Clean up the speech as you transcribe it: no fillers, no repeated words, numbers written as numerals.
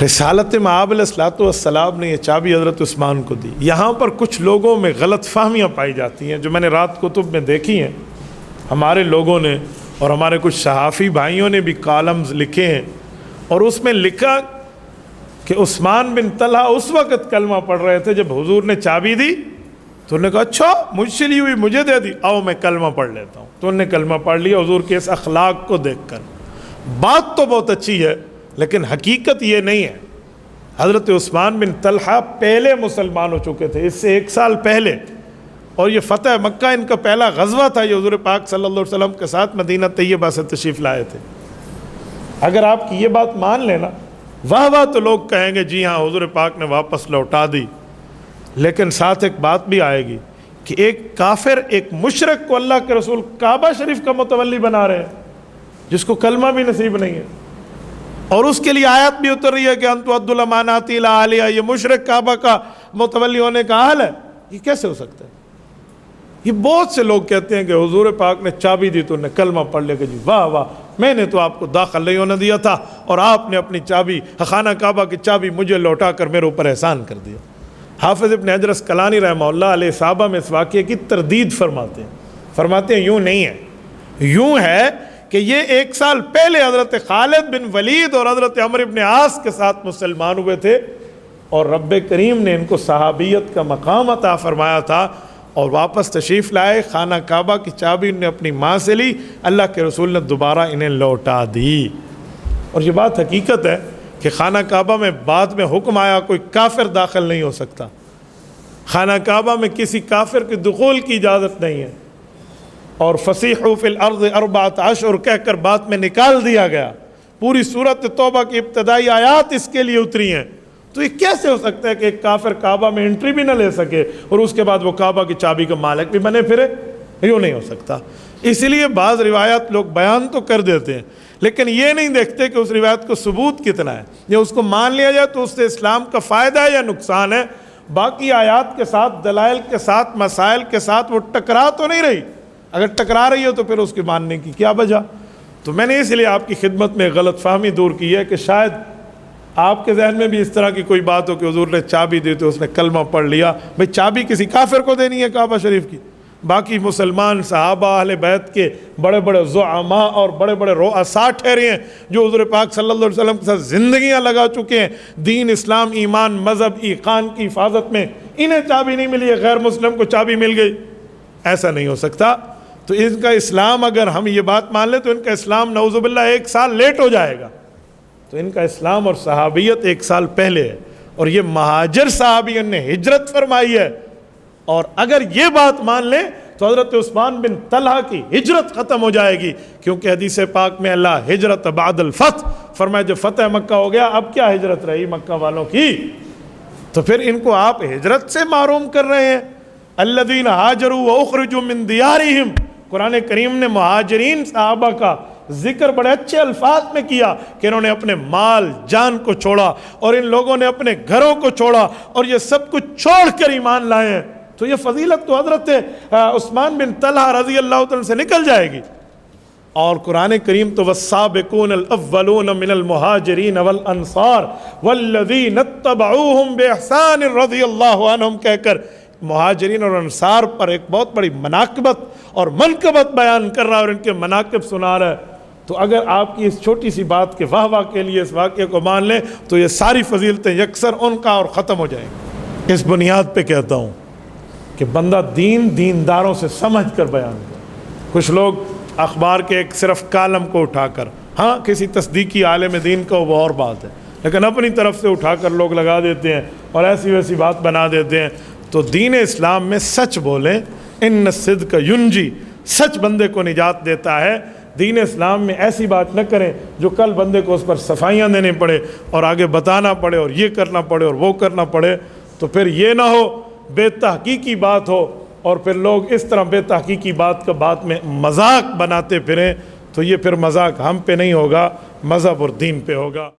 رسالت مآب علیہ الصلوۃ والسلام نے یہ چابی حضرت عثمان کو دی۔ یہاں پر کچھ لوگوں میں غلط فہمیاں پائی جاتی ہیں جو میں نے رات کتب میں دیکھی ہیں، ہمارے لوگوں نے اور ہمارے کچھ صحافی بھائیوں نے بھی کالمز لکھے ہیں، اور اس میں لکھا کہ عثمان بن طلحہ اس وقت کلمہ پڑھ رہے تھے جب حضور نے چابی دی، تو انہوں نے کہا اچھا مجھ سے لی ہوئی مجھے دے دی، آؤ میں کلمہ پڑھ لیتا ہوں، تو انہوں نے کلمہ پڑھ لیا حضور کے اس اخلاق کو دیکھ کر۔ بات تو بہت اچھی ہے لیکن حقیقت یہ نہیں ہے۔ حضرت عثمان بن طلحہ پہلے مسلمان ہو چکے تھے، اس سے 1 سال پہلے، اور یہ فتح مکہ ان کا پہلا غزوہ تھا، یہ حضور پاک صلی اللہ علیہ وسلم کے ساتھ مدینہ طیبہ سے تشریف لائے تھے۔ اگر آپ کی یہ بات مان لینا، واہ واہ تو لوگ کہیں گے جی ہاں حضور پاک نے واپس لوٹا دی، لیکن ساتھ ایک بات بھی آئے گی کہ ایک کافر، ایک مشرک کو اللہ کے رسول کعبہ شریف کا متولی بنا رہے ہیں، جس کو کلمہ بھی نصیب نہیں ہے، اور اس کے لیے آیت بھی اتر رہی ہے کہ انتو عدو الامانات الی اہلہا، یہ مشرک کعبہ کا متولی ہونے کا حال ہے۔ یہ کیسے ہو سکتا ہے؟ یہ بہت سے لوگ کہتے ہیں کہ حضور پاک نے چابی دی تو انہیں کلمہ پڑھ لیا کہ جی واہ واہ میں نے تو آپ کو داخل نہیں ہونے دیا تھا اور آپ نے اپنی چابی، خانہ کعبہ کی چابی مجھے لوٹا کر میرے اوپر احسان کر دیا۔ حافظ ابن حجر اسقلانی رحمہ اللہ علیہ صحابہ میں اس واقعے کی تردید فرماتے ہیں یوں نہیں ہے، یوں ہے کہ یہ 1 سال پہلے حضرت خالد بن ولید اور حضرت عمرو بن عاص کے ساتھ مسلمان ہوئے تھے، اور رب کریم نے ان کو صحابیت کا مقام عطا فرمایا تھا، اور واپس تشریف لائے، خانہ کعبہ کی چابی انہیں اپنی ماں سے لی، اللہ کے رسول نے دوبارہ انہیں لوٹا دی۔ اور یہ بات حقیقت ہے کہ خانہ کعبہ میں بعد میں حکم آیا کوئی کافر داخل نہیں ہو سکتا، خانہ کعبہ میں کسی کافر کے دخول کی اجازت نہیں ہے، اور فسیحوا فی الارض 4 اشہر کہہ کر بات میں نکال دیا گیا۔ پوری سورۃ توبہ کی ابتدائی آیات اس کے لیے اتری ہیں۔ تو یہ کیسے ہو سکتا ہے کہ ایک کافر کعبہ میں انٹری بھی نہ لے سکے اور اس کے بعد وہ کعبہ کی چابی کا مالک بھی بنے پھرے؟ یوں نہیں ہو سکتا۔ اس لیے بعض روایات لوگ بیان تو کر دیتے ہیں لیکن یہ نہیں دیکھتے کہ اس روایت کو ثبوت کتنا ہے، یا اس کو مان لیا جائے تو اس سے اسلام کا فائدہ ہے یا نقصان ہے۔ باقی آیات کے ساتھ، دلائل کے ساتھ، مسائل کے ساتھ وہ ٹکرا تو نہیں رہی، اگر ٹکرا رہی ہو تو پھر اس کی ماننے کی کیا وجہ؟ تو میں نے اس لیے آپ کی خدمت میں غلط فہمی دور کی ہے کہ شاید آپ کے ذہن میں بھی اس طرح کی کوئی بات ہو کہ حضور نے چابی دی تو اس نے کلمہ پڑھ لیا۔ بھئی چابی کسی کافر کو دینی ہے کعبہ شریف کی؟ باقی مسلمان صحابہ اہل بیت کے بڑے بڑے زعماء اور بڑے بڑے رؤساء ٹھہرے ہیں جو حضور پاک صلی اللہ علیہ وسلم کے ساتھ زندگیاں لگا چکے ہیں دین، اسلام، ایمان، مذہب، ایقان کی حفاظت میں، انہیں چابی نہیں ملی ہے، غیر مسلم کو چابی مل گئی؟ ایسا نہیں ہو سکتا۔ تو ان کا اسلام، اگر ہم یہ بات مان لیں تو ان کا اسلام نعوذ باللہ 1 سال لیٹ ہو جائے گا۔ تو ان کا اسلام اور صحابیت 1 سال پہلے ہے، اور یہ مہاجر صحابی نے ہجرت فرمائی ہے، اور اگر یہ بات مان لیں تو حضرت عثمان بن طلحہ کی ہجرت ختم ہو جائے گی، کیونکہ حدیث پاک میں اللہ ہجرت بعد الفتح فرمایا، جب فتح مکہ ہو گیا اب کیا ہجرت رہی مکہ والوں کی؟ تو پھر ان کو آپ ہجرت سے محروم کر رہے ہیں۔ الذین ہاجروا واخرجوا من دیارہم، قرآن کریم نے مہاجرین صحابہ کا ذکر بڑے اچھے الفاظ میں کیا کہ انہوں نے اپنے مال جان کو چھوڑا، اور ان لوگوں نے اپنے گھروں کو چھوڑا، اور یہ سب کچھ چھوڑ کر ایمان لائے ہیں۔ تو یہ فضیلت تو حضرت عثمان بن طلحہ رضی اللہ عنہ سے نکل جائے گی۔ اور قرآن کریم تو والسابقون الاولون من المہاجرین والانصار والذین اتبعوہم باحسان رضی اللہ عنہم کہہ کر مہاجرین اور انصار پر ایک بہت بڑی مناقبت اور منقبت بیان کر رہا ہے اور ان کے مناقب سنا رہا ہے۔ تو اگر آپ کی اس چھوٹی سی بات کے واہ واہ کے لیے اس واقعے کو مان لیں تو یہ ساری فضیلتیں یکسر ان کا اور ختم ہو جائیں گی۔ اس بنیاد پہ کہتا ہوں کہ بندہ دینداروں سے سمجھ کر بیان کرے۔ کچھ لوگ اخبار کے ایک صرف کالم کو اٹھا کر، ہاں کسی تصدیقی عالم دین کا وہ اور بات ہے، لیکن اپنی طرف سے اٹھا کر لوگ لگا دیتے ہیں اور ایسی ویسی بات بنا دیتے ہیں۔ تو دین اسلام میں سچ بولیں، ان الصدق ینجی، سچ بندے کو نجات دیتا ہے۔ دین اسلام میں ایسی بات نہ کریں جو کل بندے کو اس پر صفائیاں دینے پڑے اور آگے بتانا پڑے اور یہ کرنا پڑے اور وہ کرنا پڑے، تو پھر یہ نہ ہو بے تحقیقی بات ہو اور پھر لوگ اس طرح بے تحقیقی بات کا بات میں مذاق بناتے پھریں، تو یہ پھر مذاق ہم پہ نہیں ہوگا، مذہب اور دین پہ ہوگا۔